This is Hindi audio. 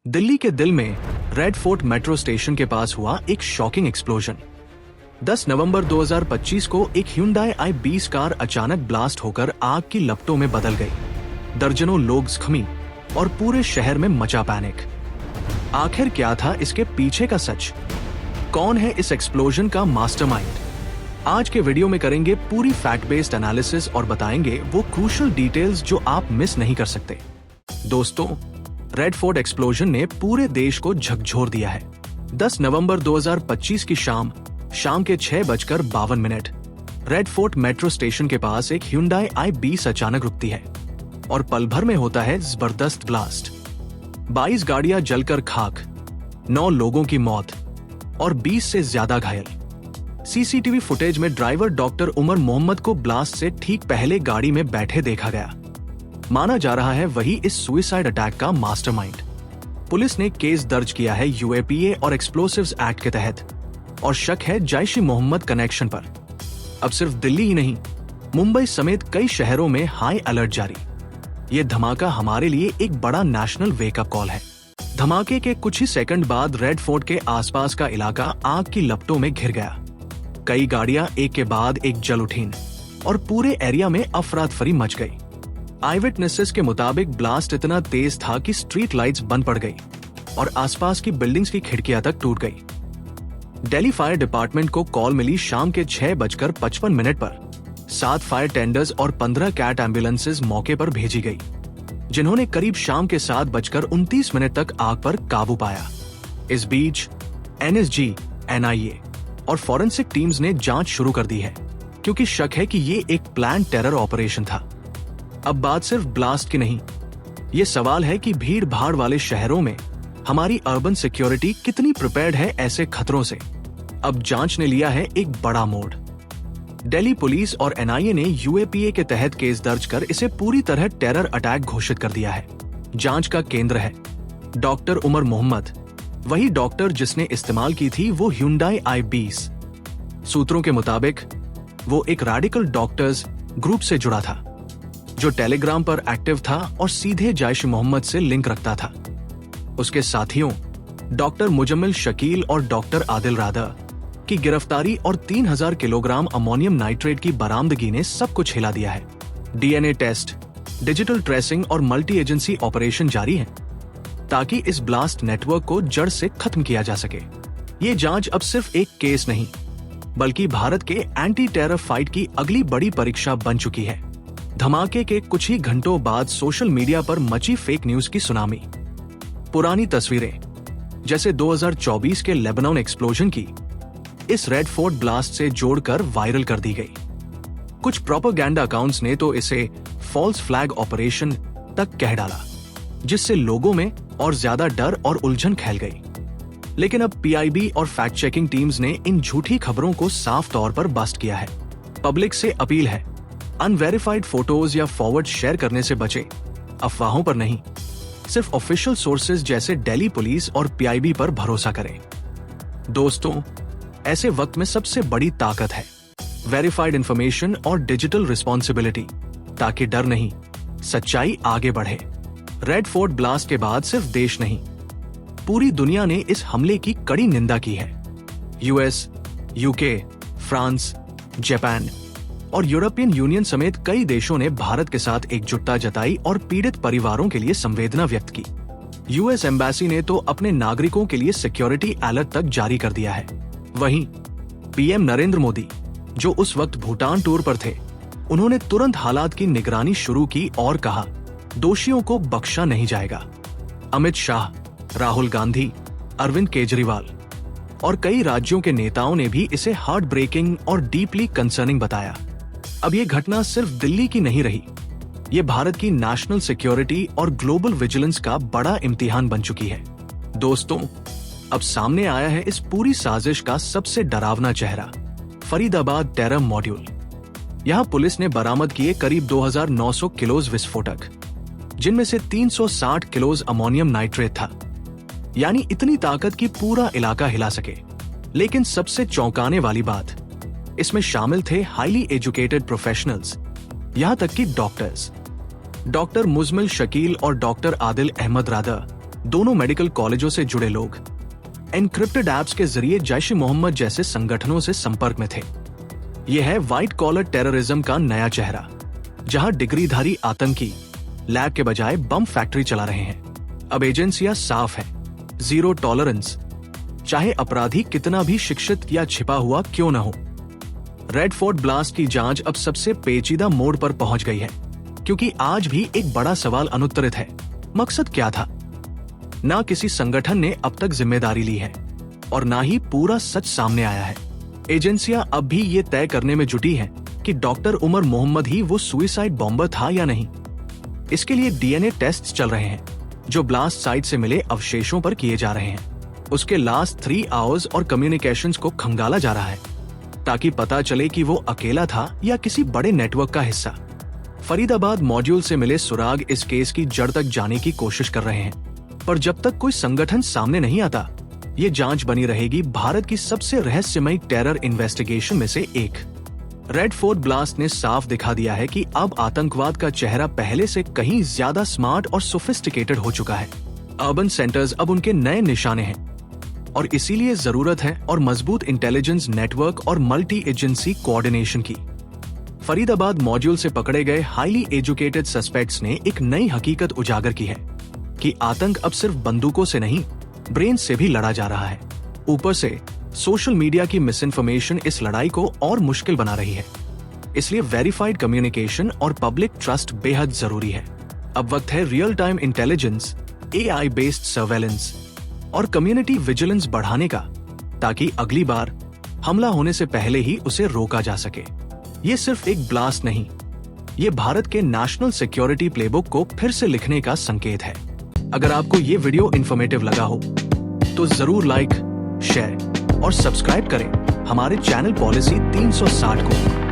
दिल्ली के दिल में रेड फोर्ट मेट्रो स्टेशन के पास हुआ एक शॉकिंग एक्सप्लोजन। 10 नवंबर 2025 को एक Hyundai i20 कार अचानक ब्लास्ट होकर आग की लपटों में बदल गई। दर्जनों लोग जख्मी और पूरे शहर में मचा पैनिक। आखिर क्या था इसके पीछे का सच? कौन है इस एक्सप्लोजन का मास्टरमाइंड? आज के वीडियो में करेंगे पूरी फैक्ट बेस्ड एनालिसिस और बताएंगे वो क्रूशियल डिटेल्स जो आप मिस नहीं कर सकते। दोस्तों, रेड फोर्ट एक्सप्लोजन ने पूरे देश को झकझोर दिया है। 10 नवंबर 2025 की शाम के 6:52 रेड फोर्ट मेट्रो स्टेशन के पास एक Hyundai i20 अचानक रुकती है और पल भर में होता है जबरदस्त ब्लास्ट। 22 गाड़ियां जलकर खाक, 9 लोगों की मौत और 20 से ज्यादा घायल। सीसीटीवी फुटेज में ड्राइवर डॉक्टर उमर मोहम्मद को ब्लास्ट से ठीक पहले गाड़ी में बैठे देखा गया। माना जा रहा है वही इस सुसाइड अटैक का मास्टरमाइंड। पुलिस ने केस दर्ज किया है UAPA और एक्सप्लोसिव्स एक्ट के तहत और शक है जैश-ए मोहम्मद कनेक्शन पर। अब सिर्फ दिल्ली ही नहीं, मुंबई समेत कई शहरों में हाई अलर्ट जारी। ये धमाका हमारे लिए एक बड़ा नेशनल वेकअप कॉल है। धमाके के कुछ ही सेकंड बाद रेड फोर्ट के आसपास का इलाका आग की लपटों में घिर गया। कई गाड़ियां एक के बाद एक जल उठीं और पूरे एरिया में अफरा-तफरी मच गई। आई विटनेसेस के मुताबिक ब्लास्ट इतना तेज था कि स्ट्रीट लाइट्स बंद पड़ गई और आसपास की बिल्डिंग्स की खिड़कियां तक टूट गई। दिल्ली फायर डिपार्टमेंट को कॉल मिली शाम के 6:55 पर। 7 फायर टेंडर्स और 15 कैट एम्बुलेंसेज मौके पर भेजी गई, जिन्होंने करीब शाम के 7:29 तक आग पर काबू पाया। इस बीच NSG, NIA और फॉरेंसिक टीम्स ने जांच शुरू कर दी है, क्योंकि शक है कि ये एक प्लान टेरर ऑपरेशन था। अब बात सिर्फ ब्लास्ट की नहीं, ये सवाल है कि भीड़ भाड़ वाले शहरों में हमारी अर्बन सिक्योरिटी कितनी प्रिपेयर्ड है ऐसे खतरों से। अब जांच ने लिया है एक बड़ा मोड़। दिल्ली पुलिस और NIA ने UAPA के तहत केस दर्ज कर इसे पूरी तरह टेरर अटैक घोषित कर दिया है। जांच का केंद्र है डॉक्टर उमर मोहम्मद, वही डॉक्टर जिसने इस्तेमाल की थी वो Hyundai i20। सूत्रों के मुताबिक वो एक रेडिकल डॉक्टर्स ग्रुप से जुड़ा था, जो टेलीग्राम पर एक्टिव था और सीधे जैश-ए मोहम्मद से लिंक रखता था। उसके साथियों डॉक्टर मुजम्मिल शकील और डॉक्टर आदिल रादा की गिरफ्तारी और 3000 किलोग्राम अमोनियम नाइट्रेट की बरामदगी ने सब कुछ हिला दिया है। DNA टेस्ट, डिजिटल ट्रेसिंग और मल्टी एजेंसी ऑपरेशन जारी है ताकि इस ब्लास्ट नेटवर्क को जड़ से खत्म किया जा सके। ये जांच अब सिर्फ एक केस नहीं, बल्कि भारत के एंटी टेरर फाइट की अगली बड़ी परीक्षा बन चुकी है। धमाके के कुछ ही घंटों बाद सोशल मीडिया पर मची फेक न्यूज की सुनामी। पुरानी तस्वीरें, जैसे 2024 के लेबनान एक्सप्लोजन की, इस रेड फोर्ट ब्लास्ट से जोड़कर वायरल कर दी गई। कुछ प्रोपेगेंडा अकाउंट्स ने तो इसे फॉल्स फ्लैग ऑपरेशन तक कह डाला, जिससे लोगों में और ज्यादा डर और उलझन फैल गई। लेकिन अब PIB और फैक्ट चेकिंग टीम्स ने इन झूठी खबरों को साफ तौर पर बस्ट किया है। पब्लिक से अपील है, अनवेरिफाइड फोटोज या फॉरवर्ड शेयर करने से बचे, अफवाहों पर नहीं, सिर्फ ऑफिशियल सोर्सेज जैसे दिल्ली पुलिस और PIB पर भरोसा करें। दोस्तों, ऐसे वक्त में सबसे बड़ी ताकत है वेरीफाइड इंफॉर्मेशन और डिजिटल रिस्पॉन्सिबिलिटी, ताकि डर नहीं, सच्चाई आगे बढ़े। रेड फोर्ट ब्लास्ट के बाद सिर्फ देश नहीं, पूरी दुनिया ने इस हमले की कड़ी निंदा की है। US, UK, फ्रांस, जापान और यूरोपियन यूनियन समेत कई देशों ने भारत के साथ एकजुटता जताई और पीड़ित परिवारों के लिए संवेदना व्यक्त की। US एम्बेसी ने तो अपने नागरिकों के लिए सिक्योरिटी अलर्ट तक जारी कर दिया है। वहीं PM नरेंद्र मोदी, जो उस वक्त भूटान टूर पर थे, उन्होंने तुरंत हालात की निगरानी शुरू की और कहा, दोषियों को बख्शा नहीं जाएगा। अमित शाह, राहुल गांधी, अरविंद केजरीवाल और कई राज्यों के नेताओं ने भी इसे हार्ट ब्रेकिंग और डीपली कंसर्निंग बताया। अब ये घटना सिर्फ दिल्ली की नहीं रही, ये भारत की नेशनल सिक्योरिटी और ग्लोबल विजिलेंस का बड़ा इम्तिहान बन चुकी है। दोस्तों, अब सामने आया है इस पूरी साजिश का सबसे डरावना चेहरा, फरीदाबाद टेरर मॉड्यूल। यहाँ पुलिस ने बरामद किए करीब 2900 किलोज विस्फोटक, जिनमें से 360 किलोज अमोनियम नाइट्रेट था, यानी इतनी ताकत की पूरा इलाका हिला सके। लेकिन सबसे चौंकाने वाली बात, इसमें शामिल थे हाईली एजुकेटेड प्रोफेशनल्स, यहाँ तक कि डॉक्टर्स। डॉक्टर मुजम्मिल शकील और डॉक्टर आदिल अहमद रादा दोनों मेडिकल कॉलेजों से जुड़े लोग एनक्रिप्टेड ऐप्स के जरिए जैश ए मोहम्मद जैसे संगठनों से संपर्क में थे। यह है व्हाइट कॉलर टेररिज्म का नया चेहरा, जहां डिग्रीधारी आतंकी लैब के बजाय बम फैक्ट्री चला रहे हैं। अब एजेंसियां साफ है, जीरो टॉलरेंस, चाहे अपराधी कितना भी शिक्षित या छिपा हुआ क्यों न हो। रेड फोर्ट ब्लास्ट की जांच अब सबसे पेचीदा मोड़ पर पहुंच गई है, क्योंकि आज भी एक बड़ा सवाल अनुत्तरित है। मकसद क्या था? ना किसी संगठन ने अब तक जिम्मेदारी ली है और ना ही पूरा सच सामने आया है। एजेंसियां अब भी ये तय करने में जुटी हैं कि डॉक्टर उमर मोहम्मद ही वो सुइसाइड बॉम्बर था या नहीं। इसके लिए डीएनए टेस्ट चल रहे हैं, जो ब्लास्ट साइट से मिले अवशेषों पर किए जा रहे हैं। उसके लास्ट 3 आवर्स और कम्युनिकेशंस को खंगाला जा रहा है, ताकि पता चले कि वो अकेला था या किसी बड़े नेटवर्क का हिस्सा। फरीदाबाद मॉड्यूल से मिले सुराग इस केस की जड़ तक जाने की कोशिश कर रहे हैं, पर जब तक कोई संगठन सामने नहीं आता, ये जांच बनी रहेगी भारत की सबसे रहस्यमयी टेरर इन्वेस्टिगेशन में से एक। रेड फोर्ट ब्लास्ट ने साफ दिखा दिया है कि अब आतंकवाद का चेहरा पहले से कहीं ज्यादा स्मार्ट और सोफिस्टिकेटेड हो चुका है। अर्बन सेंटर्स अब उनके नए निशाने हैं और इसीलिए जरूरत है और मजबूत इंटेलिजेंस नेटवर्क और मल्टी एजेंसी कोऑर्डिनेशन की। फरीदाबाद मॉड्यूल से पकड़े गए हाईली एजुकेटेड सस्पेक्ट्स ने एक नई हकीकत उजागर की है कि आतंक अब सिर्फ बंदूकों से नहीं, ब्रेन से भी लड़ा जा रहा है। ऊपर से सोशल मीडिया की मिसइंफॉर्मेशन इस लड़ाई को और मुश्किल बना रही है। इसलिए वेरीफाइड कम्युनिकेशन और पब्लिक ट्रस्ट बेहद जरूरी है। अब वक्त है real time intelligence, AI based surveillance और कम्युनिटी विजिलेंस बढ़ाने का, ताकि अगली बार हमला होने से पहले ही उसे रोका जा सके। ये सिर्फ एक ब्लास्ट नहीं, ये भारत के नेशनल सिक्योरिटी प्लेबुक को फिर से लिखने का संकेत है। अगर आपको ये वीडियो इन्फॉर्मेटिव लगा हो तो जरूर लाइक, शेयर और सब्सक्राइब करें हमारे चैनल पॉलिसी 360 को।